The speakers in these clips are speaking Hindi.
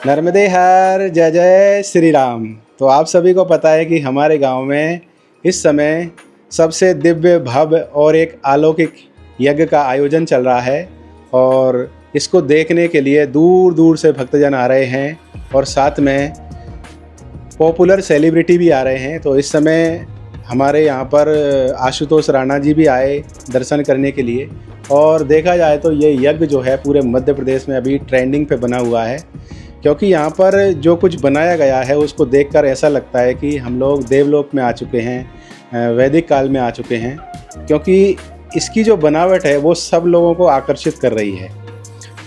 नर्मदे हर जय जय श्री राम। तो आप सभी को पता है कि हमारे गांव में इस समय सबसे दिव्य भव्य और एक अलौकिक यज्ञ का आयोजन चल रहा है और इसको देखने के लिए दूर दूर से भक्तजन आ रहे हैं और साथ में पॉपुलर सेलिब्रिटी भी आ रहे हैं। तो इस समय हमारे यहाँ पर आशुतोष राणा जी भी आए दर्शन करने के लिए। और देखा जाए तो ये यज्ञ जो है पूरे मध्य प्रदेश में अभी ट्रेंडिंग पे बना हुआ है, क्योंकि यहाँ पर जो कुछ बनाया गया है उसको देखकर ऐसा लगता है कि हम लोग देवलोक में आ चुके हैं, वैदिक काल में आ चुके हैं, क्योंकि इसकी जो बनावट है वो सब लोगों को आकर्षित कर रही है।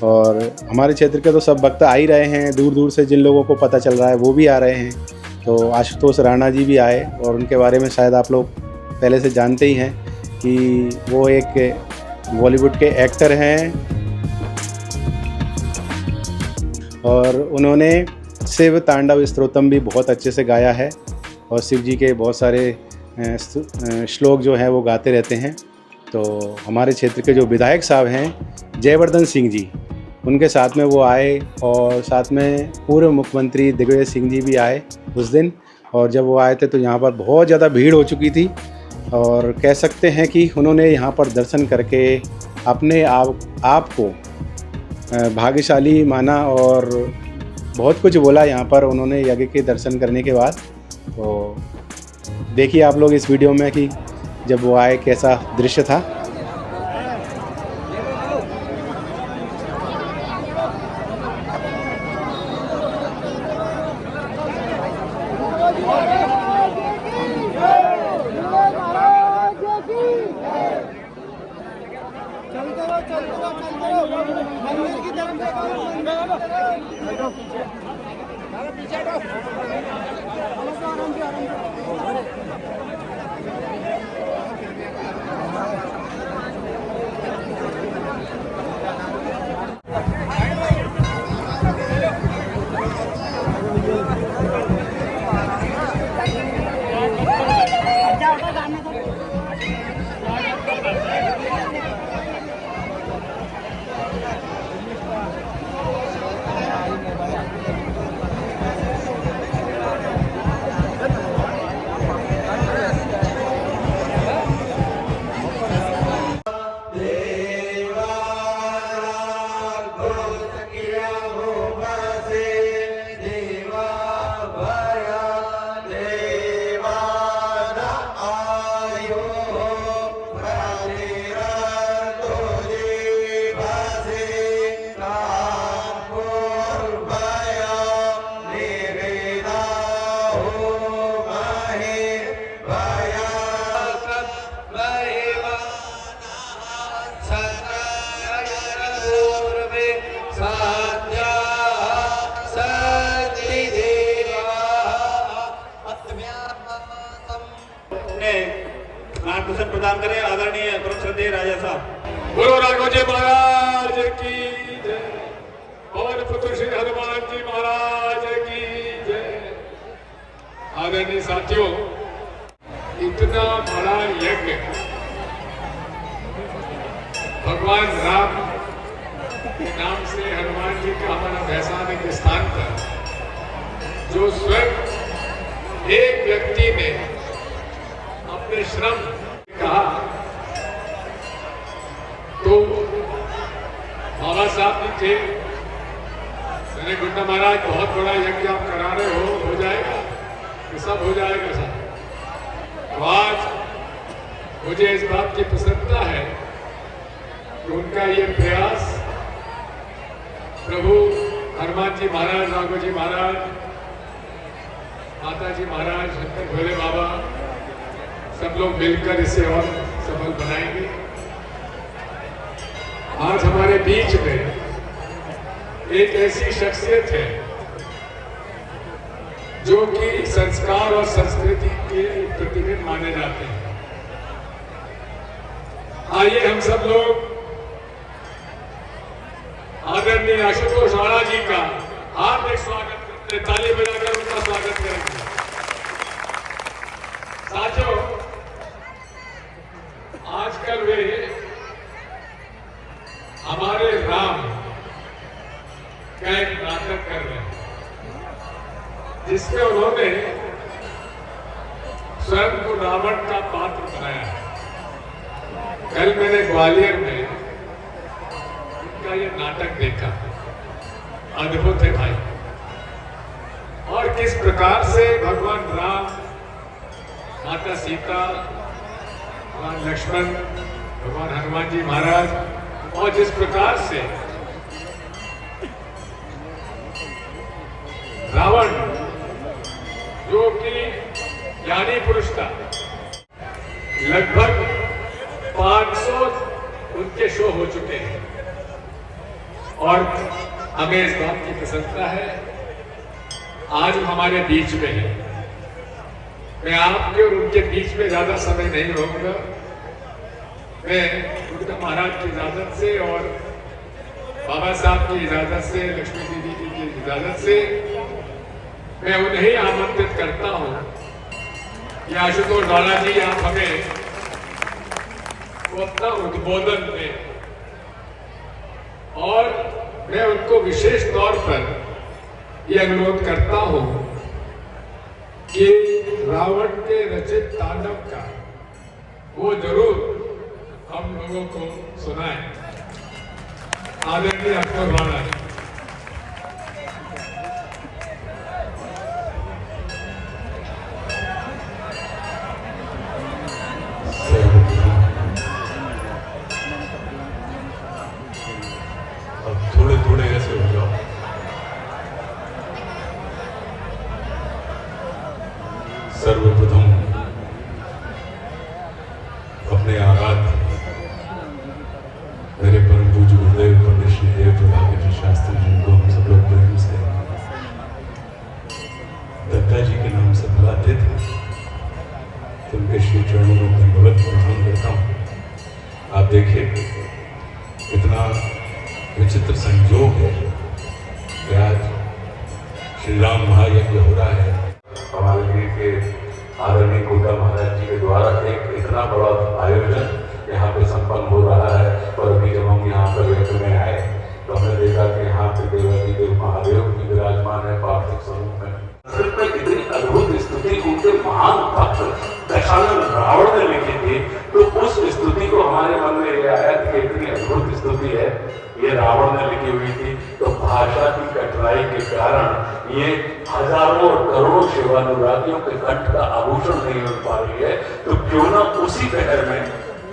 और हमारे क्षेत्र के तो सब भक्त आ ही रहे हैं, दूर दूर से जिन लोगों को पता चल रहा है वो भी आ रहे हैं। तो आशुतोष राणा जी भी आए और उनके बारे में शायद आप लोग पहले से जानते ही हैं कि वो एक बॉलीवुड के एक्टर हैं और उन्होंने शिव तांडव स्तोत्रम भी बहुत अच्छे से गाया है और शिव जी के बहुत सारे श्लोक जो हैं वो गाते रहते हैं। तो हमारे क्षेत्र के जो विधायक साहब हैं जयवर्धन सिंह जी, उनके साथ में वो आए और साथ में पूर्व मुख्यमंत्री दिग्विजय सिंह जी भी आए उस दिन। और जब वो आए थे तो यहाँ पर बहुत ज़्यादा भीड़ हो चुकी थी और कह सकते हैं कि उन्होंने यहाँ पर दर्शन करके अपने आप को भाग्यशाली माना और बहुत कुछ बोला यहाँ पर उन्होंने यज्ञ के दर्शन करने के बाद। तो देखिए आप लोग इस वीडियो में कि जब वो आए कैसा दृश्य था। प्रदान करें आदरणीय परम श्रद्धेय राजा साहब। गुरु राघोजी महाराज की जय, पवन पुत्र श्री हनुमान जी महाराज की जय। आदरणीय साथियों, इतना बड़ा यज्ञ भगवान राम के नाम से हनुमान जी का हमारा भैसाने के स्थान पर जो स्वयं एक व्यक्ति ने अपने श्रम कहा, तो बाबा साहब भी थे, मैंने गुड्डा महाराज बहुत बड़ा यज्ञ आप करा रहे हो जाएगा, ये सब हो जाएगा साहब। तो आज मुझे इस बात की प्रसन्नता है कि उनका ये प्रयास प्रभु हनुमान जी महाराज, राघव जी महाराज, माता जी महाराज, शंकर भोले बाबा सब लोग मिलकर इसे और सफल बनाएंगे। आज हमारे बीच में एक ऐसी शख्सियत है जो कि संस्कार और संस्कृति के प्रतिबिंब माने जाते हैं। आइए हम सब लोग आदरणीय आशुतोष राणा जी का हार्दिक स्वागत करते हैं, ताली बजाकर उनका स्वागत करेंगे। साथियों, आजकल वे हमारे राम का एक नाटक कर रहे हैं। जिसमें उन्होंने स्वयं को रावण का पात्र बनाया है। कल मैंने ग्वालियर में इनका ये नाटक देखा, अद्भुत है भाई। और किस प्रकार से भगवान राम, माता सीता, भगवान लक्ष्मण, भगवान हनुमान जी महाराज, और जिस प्रकार से रावण जो कि ज्ञानी पुरुष था, लगभग 500 उनके शो हो चुके हैं। और हमें इस बात की प्रसन्नता है आज हमारे बीच में है। मैं आपके और उनके बीच में ज्यादा समय नहीं रहूंगा। मैं गुप्ता महाराज की इजाजत से और बाबा साहब की इजाजत से, लक्ष्मी दीदी जी की इजाजत से मैं उन्हें आमंत्रित करता हूं कि आशुतोष राणा जी आप हमें वो अपना उद्बोधन दें। और मैं उनको विशेष तौर पर यह अनुरोध करता हूं कि रावण के रचित तांडव का वो जरूर हम लोगों को सुनाएं। आदरणीय आशुतोष राणा जी। थोड़े थोड़े ऐसे हो जाओ। सर्वप्रथम अपने आराध्य मेरे परम पूज्य गुरुदेव पंडित श्री देव प्रभाकर जी शास्त्री जी को हम सब लोग प्रेम से दत्ता जी के नाम से बुलाते थे, तो उनके श्री चरणों में दंडवत प्रणाम करता हूँ। आप देखिए कितना विचित्र संयोग है कि आज श्री राम महायज्ञ हो रहा है। हमारे वीर के आदरणीय गोदा महाराज जी के द्वारा एक इतना बड़ा आयोजन यहाँ पे संपन्न हो रहा है। और अभी जब हम यहाँ पर यज्ञ में आए तो हमने देखा कि यहाँ पे देवादी देव महादेव भी विराजमान है पार्थिव स्वरूप में। इतनी अद्भुत स्तुति उनके महान भक्त दशानन रावण ने लिखी थी, तो उस स्तुति को हमारे मन में ये आया कि इतनी अद्भुत स्तुति है, ये रावण ने लिखी हुई थी। तो भाषा की कठिनाई के कारण ये हजारों और करोड़ों शिवानुरागियों के कंठ का आभूषण नहीं बन पा रही है। तो क्यों ना उसी पहर में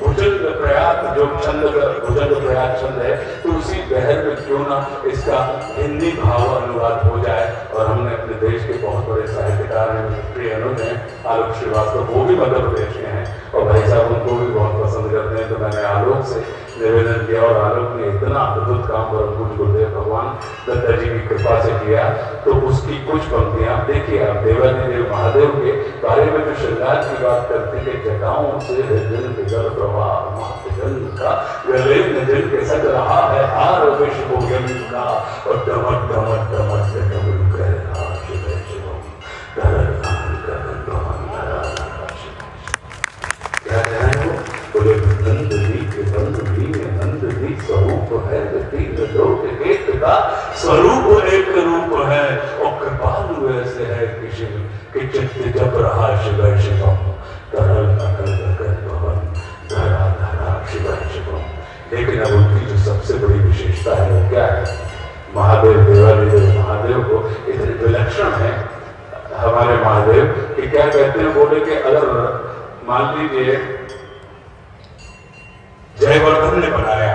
भुजंग प्रयाग जो छंद भुजंग प्रयाग छंद है, तो उसी बहर में क्यों ना इसका हिंदी भाव अनुवाद हो जाए। और हमने अपने देश के बहुत बड़े साहित्यकार हैं, प्रिय अनुज हैं आलोक श्रीवास्तव, वो भी मध्य प्रदेश के हैं और भाई साहब उनको भी बहुत पसंद करते हैं। तो मैंने आलोक से निवेदन किया और आलोक ने इतना अद्भुत काम परम पूज्य गुरुदेव भगवान दत्ता जी की कृपा से किया। तो उसकी कुछ पंक्तियां देखिए आप। देवादिदेव महादेव के बारे में जो श्रृंगार की बात करते हैं, जटाओं से जल जल प्रवाह जल का गले में जल के सज रहा है हार विष भोगन का। और डमट डमट डमट डमट कह रहा शिव शिवम क्या जाए बोले नंद जी के बंद भी नंद जी स्वरूप है, तीन लोक एक का स्वरूप एक रूप है। और कृपालु ऐसे है किसी कि चित्त जब रहा शिव शिवम तरल अकल कर भवन धरा धरा शिव शिवम। लेकिन अब उनकी जो सबसे बड़ी विशेषता है वो क्या है? महादेव देवादिदेव महादेव को इतने विलक्षण है हमारे महादेव कि क्या कहते हैं, बोले कि अगर मान लीजिए जयवर्धन ने बनाया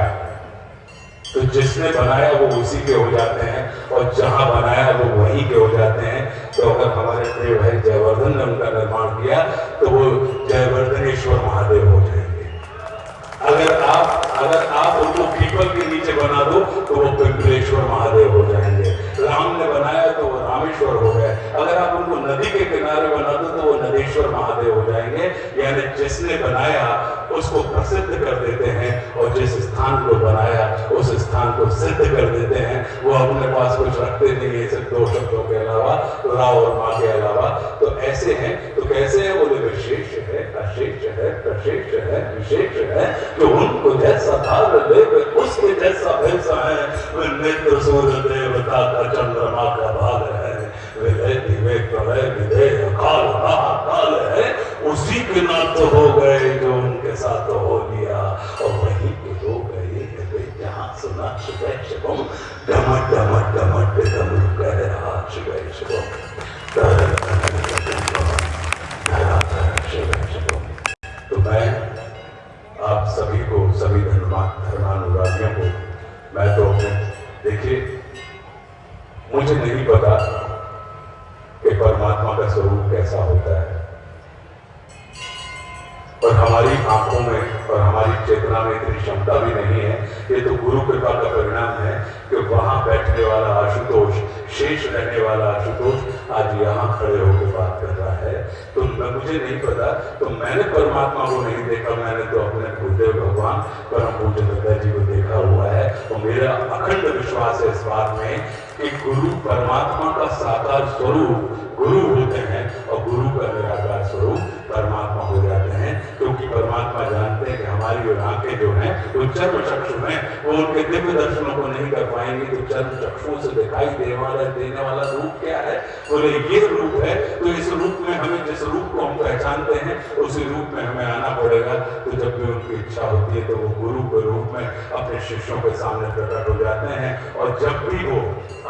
तो जिसने बनाया वो उसी के हो जाते हैं और जहां बनाया वो वहीं के हो जाते हैं। तो अगर हमारे प्रिय भाई जयवर्धन ने उनका निर्माण किया तो वो जयवर्धनेश्वर महादेव हो जाएंगे। अगर आप उनको पीपल के नीचे बना दो तो वो पिंपलेश्वर महादेव हो जाएंगे। राम ने बनाया तो वो रामेश्वर हो गए। अगर आप उनको नदी के किनारे बना दो तो वो नदेश्वर महादेव हो जाएंगे। यानी जिसने बनाया उसको प्रसिद्ध कर देते हैं और जिस स्थान को बनाया उस स्थान को सिद्ध कर देते हैं। वो अपने पास कुछ रखते नहीं है सिर्फ दो शब्दों के अलावा, राव और माँ के अलावा। तो ऐसे हैं। तो कैसे है? बोले विशेष है, अशेष है, प्रशेष है, विशेष है। तो उनको जैसा भाव देव उसके जैसा भैसा है। नेत्र सूर्य देवता पिता का चंद्रमा का भाग है, विलय दिवे प्रलय विधेय अकाल महाकाल है, उसी के नाथ हो गए जो उनके साथ हो लिया, और वहीं के हो गए जहां सुना शिवय शिवम, डमट डमट डमट डमरू कह रहा शिवय शिवम, शिवय शिवम। तो मैं आप सभी को, सभी धर्मानुरागियों को, मैं तो देखिए, मुझे नहीं पता कि परमात्मा का स्वरूप कैसा होता है, और हमारी आंखों में और हमारी चेतना में इतनी क्षमता भी नहीं है। ये तो गुरु कृपा का परिणाम है कि वहां बैठने वाला आशुतोष, शेष रहने वाला आशुतोष आज यहाँ खड़े होकर बात कर रहा है। तो मुझे नहीं पता, तो मैंने परमात्मा को नहीं देखा, मैंने तो अपने गुरुदेव भगवान परम पूज्य दत्ता जी को देखा हुआ है, और मेरा अखंड विश्वास है इस बात में कि गुरु परमात्मा का साकार स्वरूप गुरु होते हैं, और गुरु का निराकार स्वरूप परमात्मा हो जाते हैं, क्योंकि परमात्मा जानते हैं कि हमारी और आंखें जो हैं वो चर्म चक्षु हैं, वो उनके दिव्य दर्शनों को नहीं कर पाएंगे। तो चर्म चक्षुओं से दिखाई देने वाला रूप क्या है? बोले ये रूप है। तो इस रूप में हमें, जिस रूप को हम पहचानते हैं, उसी रूप में हमें आना पड़ेगा। तो जब भी उनकी इच्छा होती है तो वो गुरु के रूप में अपने शिष्यों के सामने प्रकट हो जाते हैं, और जब भी वो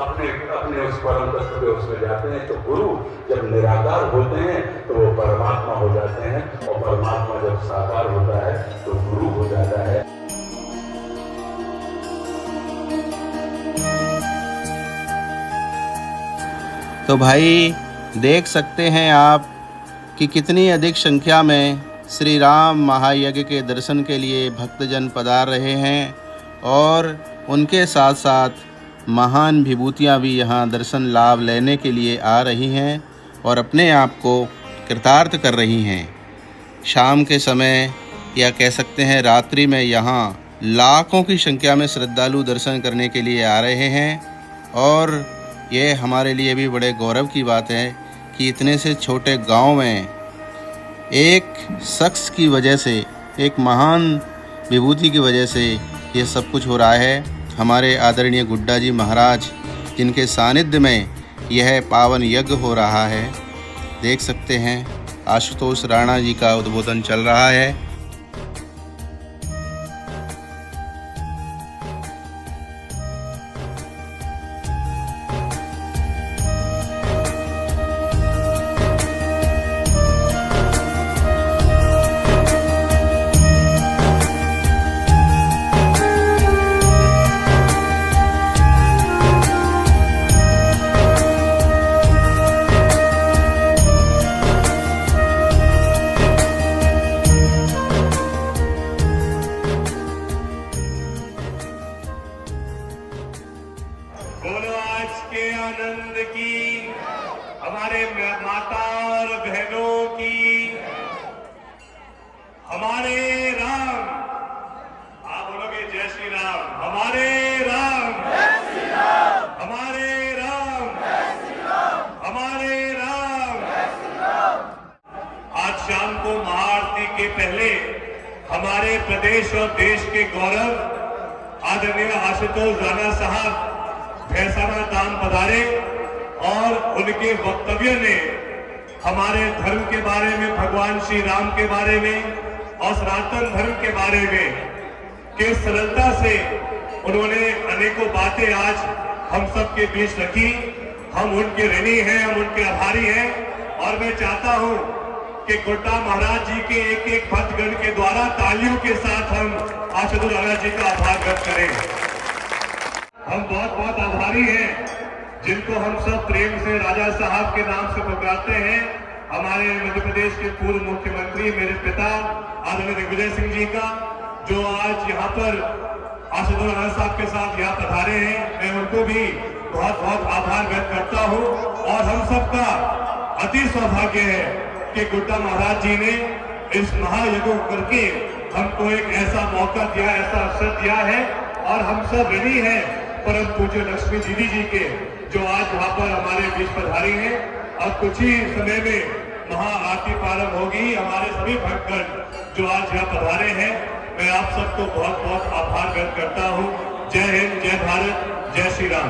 अपने उस परम तत्व के उसमें जाते हैं, तो गुरु जब निराकार होते हैं तो वो परमात्मा हो जाते हैं, और परमात्मा जब साकार होता है तो गुरु हो जाता है। तो भाई देख सकते हैं आप कि कितनी अधिक संख्या में श्री राम महायज्ञ के दर्शन के लिए भक्तजन पधार रहे हैं, और उनके साथ साथ महान विभूतियाँ भी यहाँ दर्शन लाभ लेने के लिए आ रही हैं और अपने आप को कृतार्थ कर रही हैं। शाम के समय या कह सकते हैं रात्रि में यहाँ लाखों की संख्या में श्रद्धालु दर्शन करने के लिए आ रहे हैं, और ये हमारे लिए भी बड़े गौरव की बात है कि इतने से छोटे गांव में एक शख्स की वजह से, एक महान विभूति की वजह से ये सब कुछ हो रहा है। हमारे आदरणीय गुड्डा जी महाराज, जिनके सानिध्य में यह पावन यज्ञ हो रहा है, देख सकते हैं आशुतोष राणा जी का उद्बोधन चल रहा है। बोलो आज के आनंद की, हमारे माता और बहनों की, हमारे राम, आप बोलोगे जय श्री राम, हमारे राम, जय श्री राम, हमारे राम, जय श्री राम, हमारे राम, जय श्री राम। आज शाम को महाआरती के पहले हमारे प्रदेश और देश के गौरव आदरणीय आशुतोष राणा साहब फैसाना दाम पधारे, और उनके वक्तव्य ने हमारे धर्म के बारे में, भगवान श्री राम के बारे में और सनातन धर्म के बारे में किस सरलता से उन्होंने अनेकों बातें आज हम सब के बीच रखी। हम उनके ऋणी हैं, हम उनके आभारी हैं, और मैं चाहता हूं कि गुड्डा महाराज जी के एक एक भक्तगण के द्वारा तालियों के साथ हम आशुतोष राणा जी का आभार व्यक्त करें। हम बहुत बहुत आभारी हैं, जिनको हम सब प्रेम से राजा साहब के नाम से पुकारते हैं। हमारे मध्य प्रदेश के पूर्व मुख्यमंत्री, मेरे पिता आदरणीय दिग्विजय सिंह जी का, जो आज यहाँ पर आशुतोष राणा साहब के साथ यहाँ पधारे हैं, मैं उनको भी बहुत बहुत आभार व्यक्त करता हूँ। और हम सबका अति सौभाग्य है कि गुड्डा महाराज जी ने इस महायज्ञ को करके हमको एक ऐसा मौका दिया, ऐसा अवसर दिया है, और हम सब ऋणी हैं परम पूज्य लक्ष्मी दीदी जी के, जो आज यहाँ पर हमारे बीच पधारी हैं। अब कुछ ही समय में महाआरती प्रारंभ होगी। हमारे सभी भक्तगण जो आज यहाँ पधारे हैं, मैं आप सबको बहुत बहुत आभार व्यक्त करता हूँ। जय हिंद, जय भारत, जय श्री राम।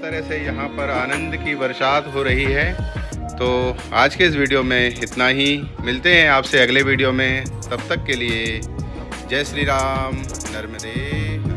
तरह से यहाँ पर आनंद की बरसात हो रही है। तो आज के इस वीडियो में इतना ही, मिलते हैं आपसे अगले वीडियो में। तब तक के लिए जय श्री राम, नर्मदे।